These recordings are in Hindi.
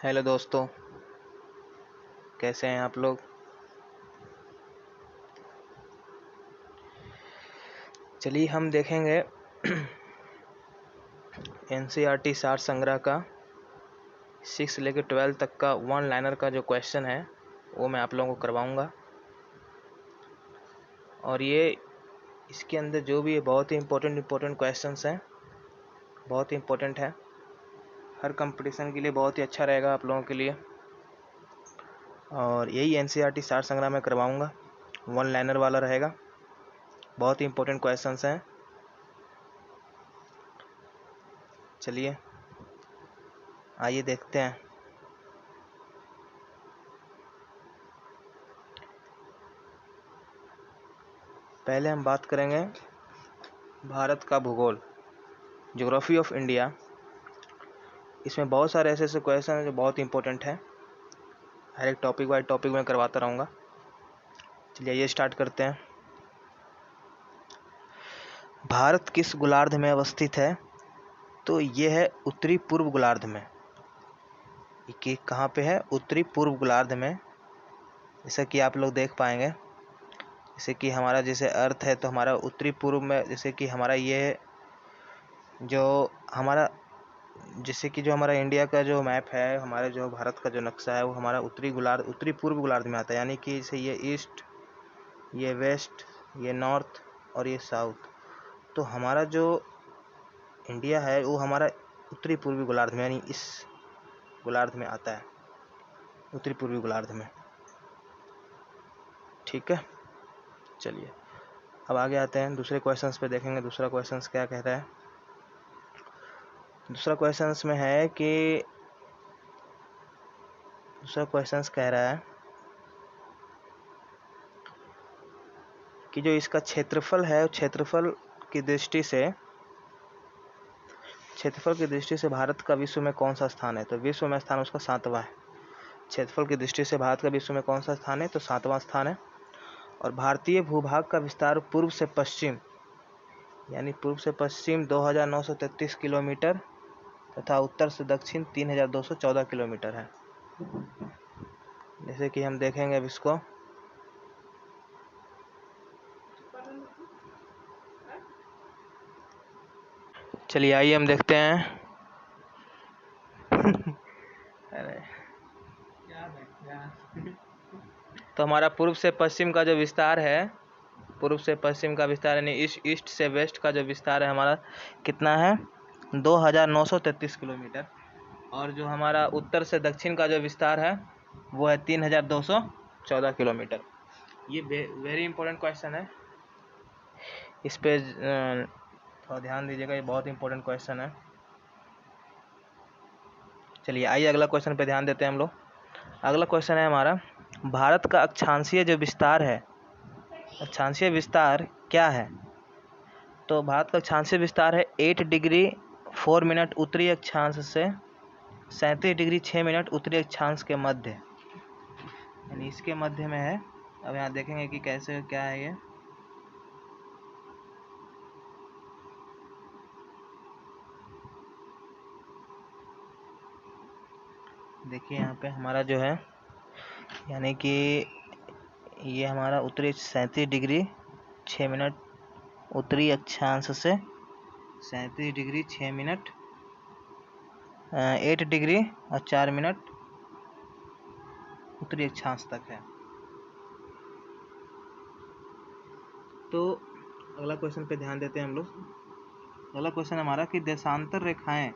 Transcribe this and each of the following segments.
हेलो दोस्तों, कैसे हैं आप लोग। चलिए हम देखेंगे एनसीईआरटी सार संग्रह का 6 से लेकर 12 तक का वन लाइनर का जो क्वेश्चन है वो मैं आप लोगों को करवाऊंगा। और ये इसके अंदर जो भी है बहुत ही इम्पोर्टेंट क्वेश्चंस हैं, बहुत ही इम्पोर्टेंट है। हर कंपटीशन के लिए बहुत ही अच्छा रहेगा आप लोगों के लिए। और यही एनसीईआरटी सार संग्रह में करवाऊंगा, वन लाइनर वाला रहेगा। बहुत ही इम्पोर्टेंट क्वेश्चंस हैं। चलिए आइए देखते हैं। पहले हम बात करेंगे भारत का भूगोल, ज्योग्राफी ऑफ इंडिया। इसमें बहुत सारे ऐसे क्वेश्चन हैं जो बहुत इंपॉर्टेंट हैं। हर एक टॉपिक वाइज टॉपिक में करवाता रहूँगा। चलिए ये स्टार्ट करते हैं। भारत किस गोलार्ध में अवस्थित है? तो ये है उत्तरी पूर्व गोलार्ध में। ये कहाँ पे है? उत्तरी पूर्व गोलार्ध में। जैसा कि आप लोग देख पाएंगे, जैसे कि हमारा जैसे अर्थ है तो हमारा उत्तरी पूर्व में, जैसे कि हमारा ये जो हमारा जैसे कि जो हमारा इंडिया का जो मैप है, हमारे जो भारत का जो नक्शा है वो हमारा उत्तरी पूर्व गोलार्ध में आता है। यानी कि जैसे ये ईस्ट, ये वेस्ट, ये नॉर्थ और ये साउथ। तो हमारा जो इंडिया है वो हमारा उत्तरी पूर्वी गोलार्ध में, यानी इस गोलार्ध में आता है, उत्तरी पूर्वी गोलार्ध में। ठीक है, चलिए अब आगे आते हैं दूसरे क्वेश्चंस पे। देखेंगे दूसरा क्वेश्चंस क्या कहता है। दूसरा क्वेश्चंस में है कि दूसरा क्वेश्चंस कह रहा है कि जो इसका क्षेत्रफल है, क्षेत्रफल की दृष्टि से भारत का विश्व में कौन सा स्थान है? तो विश्व में स्थान उसका 7वां है। क्षेत्रफल की दृष्टि से भारत का विश्व में कौन सा स्थान है? तो 7वां स्थान है। और भारतीय भूभाग का विस्तार पूर्व से पश्चिम, यानी पूर्व से पश्चिम 2933 किलोमीटर तथा उत्तर से दक्षिण 3214 किलोमीटर है। जैसे कि हम देखेंगे अब इसको। चलिए आइए हम देखते हैं। अरे तो हमारा पूर्व से पश्चिम का जो विस्तार है, पूर्व से पश्चिम का विस्तार यानी ईस्ट से वेस्ट का जो विस्तार है हमारा कितना है? 2933 किलोमीटर। और जो हमारा उत्तर से दक्षिण का जो विस्तार है वो है 3214 किलोमीटर। ये वेरी इंपॉर्टेंट क्वेश्चन है, इस पे थोड़ा ध्यान दीजिएगा, ये बहुत इंपॉर्टेंट क्वेश्चन है। चलिए आइए अगला क्वेश्चन पे ध्यान देते हैं हम लोग। अगला क्वेश्चन है हमारा, भारत का अक्षांशीय जो विस्तार है, अक्षांशीय विस्तार क्या है? तो भारत का अक्षांशीय विस्तार है 8 डिग्री 4 मिनट उत्तरी अक्षांश से 37 डिग्री 6 मिनट उत्तरी अक्षांश के मध्य, यानी इसके मध्य में है। अब यहाँ देखेंगे कि कैसे क्या है ये। देखिए यहाँ पे हमारा जो है, यानी कि ये हमारा उत्तरी 37 डिग्री 6 मिनट उत्तरी अक्षांश से 37 डिग्री 6 मिनट 8 डिग्री और 4 मिनट उत्तरी अक्षांश तक है। तो अगला क्वेश्चन पे ध्यान देते हैं हम लोग। अगला क्वेश्चन हमारा कि देशांतर रेखाएं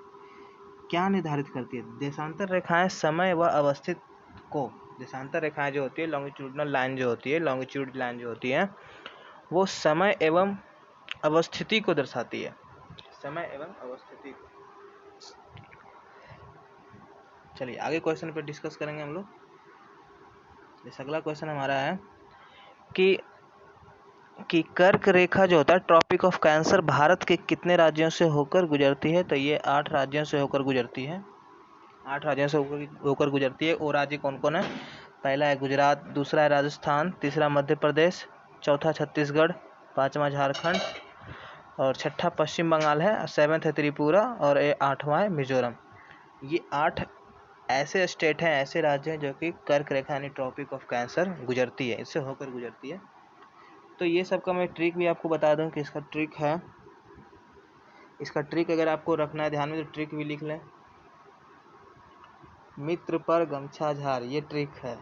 क्या निर्धारित करती है? देशांतर रेखाएं समय व अवस्थित को, देशांतर रेखाएं जो होती है, लॉन्गिट्यूडनल लाइन जो होती है, लॉन्गिट्यूड लाइन जो होती है वो समय एवं अवस्थिति को दर्शाती है, समय एवं अवस्थिति को। चलिए आगे क्वेश्चन पे डिस्कस करेंगे हम लोग। जैसे अगला क्वेश्चन हमारा है कि कर्क रेखा जो होता है, ट्रॉपिक ऑफ कैंसर, भारत के कितने राज्यों से होकर गुजरती है? तो ये 8 राज्यों से होकर गुजरती है। 8 राज्यों से होकर गुजरती है। वो राज्य कौन कौन है? पहला है गुजरात, दूसरा है राजस्थान, तीसरा मध्य प्रदेश, चौथा छत्तीसगढ़, पांचवा झारखंड और छठा पश्चिम बंगाल है, 7th है त्रिपुरा और 8वां है मिजोरम। ये 8 ऐसे स्टेट हैं, ऐसे राज्य हैं जो कि कर्क रेखा यानी ट्रॉपिक ऑफ कैंसर गुजरती है, इससे होकर गुजरती है। तो ये सब का मैं ट्रिक भी आपको बता दूं कि इसका ट्रिक है, इसका ट्रिक अगर आपको रखना है ध्यान में तो ट्रिक भी लिख लें। मित्र पर गमछा झार, ये ट्रिक है।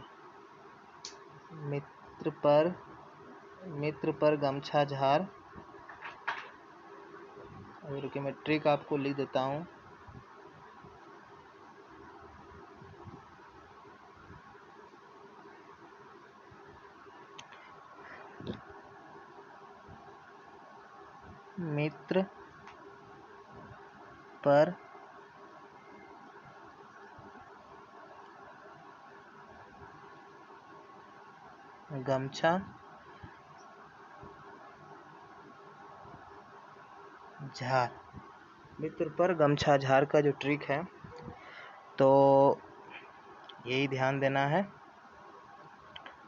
मित्र पर गमछा झार। अभी रुकिए मैं ट्रिक आपको लिख देता हूँ। मित्र पर गमछा झार, मित्र पर गमछा झार का जो ट्रिक है तो यही ध्यान देना है।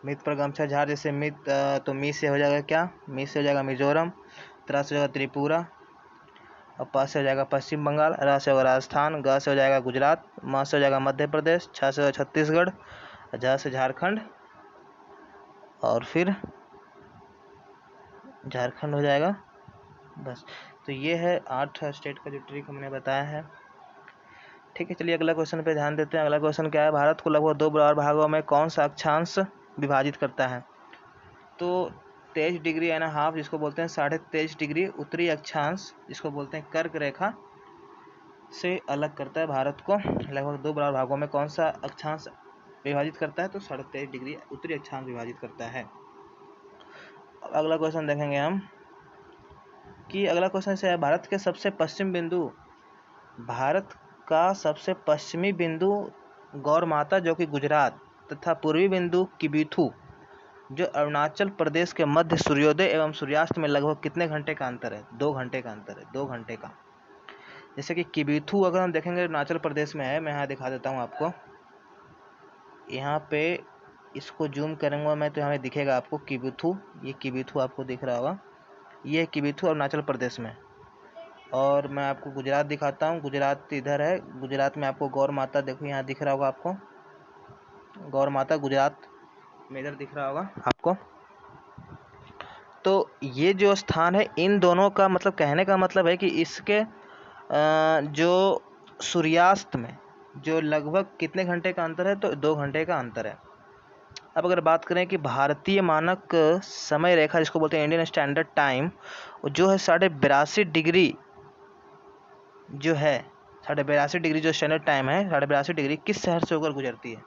मित्र पर गमछा झार, जैसे तो मी से हो जाएगा क्या, मी से हो जाएगा मिजोरम, त्रा से हो जाएगा त्रिपुरा, और प से हो जाएगा पश्चिम बंगाल, र से होगा राजस्थान, ग से हो जाएगा गुजरात, म से हो जाएगा मध्य प्रदेश, छ से होगा छत्तीसगढ़, झ से झारखंड, और फिर झारखंड हो जाएगा। बस, तो ये है 8 स्टेट का जो ट्रिक हमने बताया है। ठीक है, चलिए अगला क्वेश्चन पे ध्यान देते हैं। अगला क्वेश्चन क्या है, भारत को लगभग 2 बराबर भागों में कौन सा अक्षांश विभाजित करता है? तो 23 डिग्री एंड हाफ, जिसको बोलते हैं 23.5 डिग्री उत्तरी अक्षांश, जिसको बोलते हैं कर्क रेखा, से अलग करता है भारत को। लगभग 2 बराबर भागों में कौन सा अक्षांश विभाजित करता है? तो 23.5 डिग्री उत्तरी अक्षांश विभाजित करता है। अगला क्वेश्चन देखेंगे हम कि अगला क्वेश्चन से है, भारत के सबसे पश्चिम बिंदु, भारत का सबसे पश्चिमी बिंदु गौरमाता जो कि गुजरात, तथा पूर्वी बिंदु किबिथु जो अरुणाचल प्रदेश के मध्य सूर्योदय एवं सूर्यास्त में लगभग कितने घंटे का अंतर है? 2 घंटे का अंतर है, 2 घंटे का। जैसे कि किबिथु अगर हम देखेंगे अरुणाचल प्रदेश में है, मैं यहाँ दिखा देता हूँ आपको। यहाँ पे इसको जूम करूँगा मैं तो हमें दिखेगा आपको किबिथु, ये किबिथु आपको दिख रहा होगा, ये किबिथु अरुणाचल प्रदेश में। और मैं आपको गुजरात दिखाता हूँ, गुजरात इधर है, गुजरात में आपको गौर माता देखो यहाँ दिख रहा होगा आपको, गौर माता गुजरात में इधर दिख रहा होगा आपको। तो ये जो स्थान है, इन दोनों का मतलब कहने का मतलब है कि इसके जो सूर्यास्त में जो लगभग कितने घंटे का अंतर है? तो 2 घंटे का अंतर है। अब अगर बात करें कि भारतीय मानक समय रेखा, जिसको बोलते हैं इंडियन स्टैंडर्ड टाइम, जो है 82.5 डिग्री जो है, 82.5 डिग्री जो स्टैंडर्ड टाइम है, 82.5 डिग्री किस शहर से होकर गुजरती है?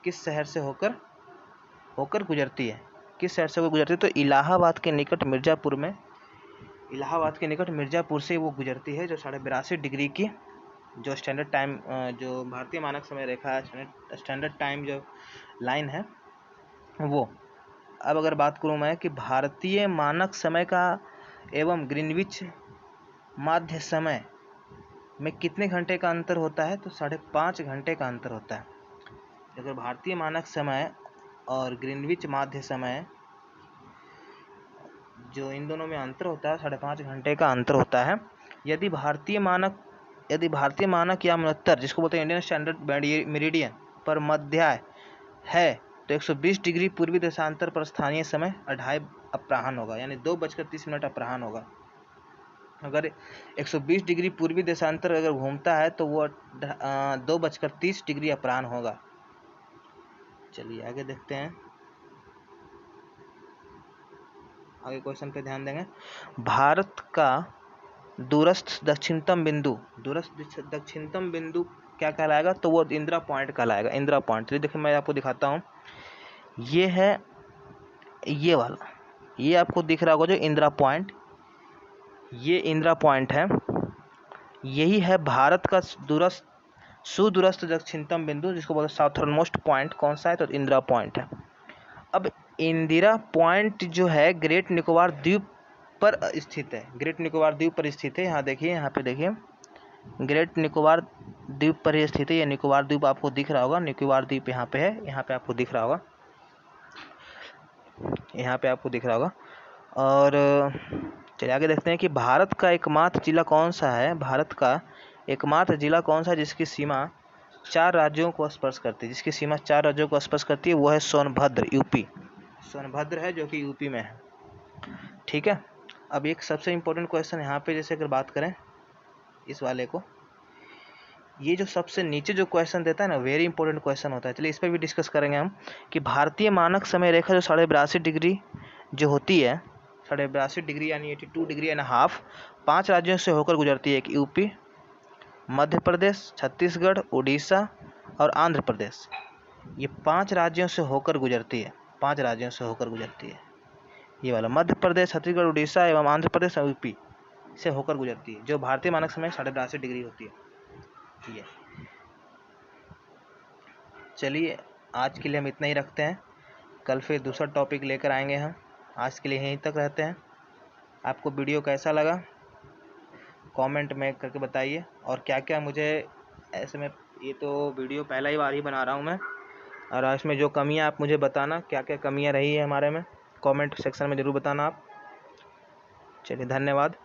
किस शहर से होकर गुजरती है? किस शहर से होकर गुजरती है? तो इलाहाबाद के निकट मिर्ज़ापुर में, इलाहाबाद के निकट मिर्ज़ापुर से वो गुजरती है, जो 82.5 डिग्री की जो स्टैंडर्ड टाइम, जो भारतीय मानक समय रेखा है, स्टैंडर्ड टाइम जो लाइन है वो। अब अगर बात करूँ मैं कि भारतीय मानक समय का एवं ग्रीनविच माध्य समय में कितने घंटे का अंतर होता है? तो 5.5 घंटे का अंतर होता है। अगर भारतीय मानक समय और ग्रीनविच माध्य समय जो इन दोनों में अंतर होता है, 5.5 घंटे का अंतर होता है। यदि भारतीय मानक या मन्वंतर, जिसको बोलते हैं इंडियन स्टैंडर्ड मेरिडियन पर मध्याह्न है, तो 120 डिग्री पूर्वी देशांतर पर स्थानीय समय 2:30 अपराह्न होगा, यानी 2:30 अपराह्न होगा। अगर 120 डिग्री पूर्वी देशांतर अगर घूमता है तो वो 2:30 डिग्री अपराह्न होगा। चलिए आगे देखते हैं, आगे क्वेश्चन पे ध्यान देंगे। भारत का दूरस्थ दक्षिणतम बिंदु क्या कहलाएगा? तो वो इंदिरा पॉइंट कहलाएगा, इंदिरा पॉइंट। तो देखिए मैं आपको दिखाता हूँ, ये है ये वाला, ये आपको दिख रहा होगा जो इंदिरा पॉइंट, ये इंदिरा पॉइंट है, यही है भारत का सुदूरस्थ दक्षिणतम बिंदु, जिसको बोलते हैं साउथर्न मोस्ट पॉइंट। कौन सा है? तो इंदिरा पॉइंट है। अब इंदिरा पॉइंट जो है ग्रेट निकोबार द्वीप पर स्थित है, ग्रेट निकोबार द्वीप पर स्थित है। यहाँ देखिए, यहाँ पे देखिए, ग्रेट निकोबार द्वीप पर ही स्थित है। ये निकोबार द्वीप आपको दिख रहा होगा, निकोबार द्वीप यहाँ पे है, यहाँ पे आपको दिख रहा होगा, यहाँ पे आपको दिख रहा होगा। और चलिए आगे देखते हैं कि भारत का एकमात्र जिला कौन सा है? भारत का एकमात्र जिला कौन सा है जिसकी सीमा 4 राज्यों को स्पर्श करती है, जिसकी सीमा 4 राज्यों को स्पर्श करती है, वो है सोनभद्र, यूपी। सोनभद्र है जो कि यूपी में है। ठीक है। अब एक सबसे इम्पोर्टेंट क्वेश्चन यहाँ पे, जैसे अगर बात करें इस वाले को, ये जो सबसे नीचे जो क्वेश्चन देता है ना, वेरी इंपॉर्टेंट क्वेश्चन होता है। चलिए इस पर भी डिस्कस करेंगे हम कि भारतीय मानक समय रेखा जो 82.5 डिग्री जो होती है, 82.5 डिग्री यानी 82 डिग्री एंड हाफ, 5 राज्यों से होकर गुजरती है। एक यूपी, मध्य प्रदेश, छत्तीसगढ़, उड़ीसा और आंध्र प्रदेश। ये 5 राज्यों से होकर गुजरती है, 5 राज्यों से होकर गुजरती है। ये वाला मध्य प्रदेश, छत्तीसगढ़, उड़ीसा एवं आंध्र प्रदेश और यूपी से होकर गुजरती है, जो भारतीय मानक समय 82.5 डिग्री होती है। ये चलिए आज के लिए हम इतना ही रखते हैं, कल फिर दूसरा टॉपिक लेकर आएंगे हम। आज के लिए यहीं तक रहते हैं। आपको वीडियो कैसा लगा कमेंट में करके बताइए, और क्या क्या मुझे ऐसे में, ये तो वीडियो पहला ही बार ही बना रहा हूँ मैं, और इसमें जो कमियाँ आप मुझे बताना, क्या क्या कमियाँ रही है हमारे में, कमेंट सेक्शन में ज़रूर बताना आप। चलिए धन्यवाद।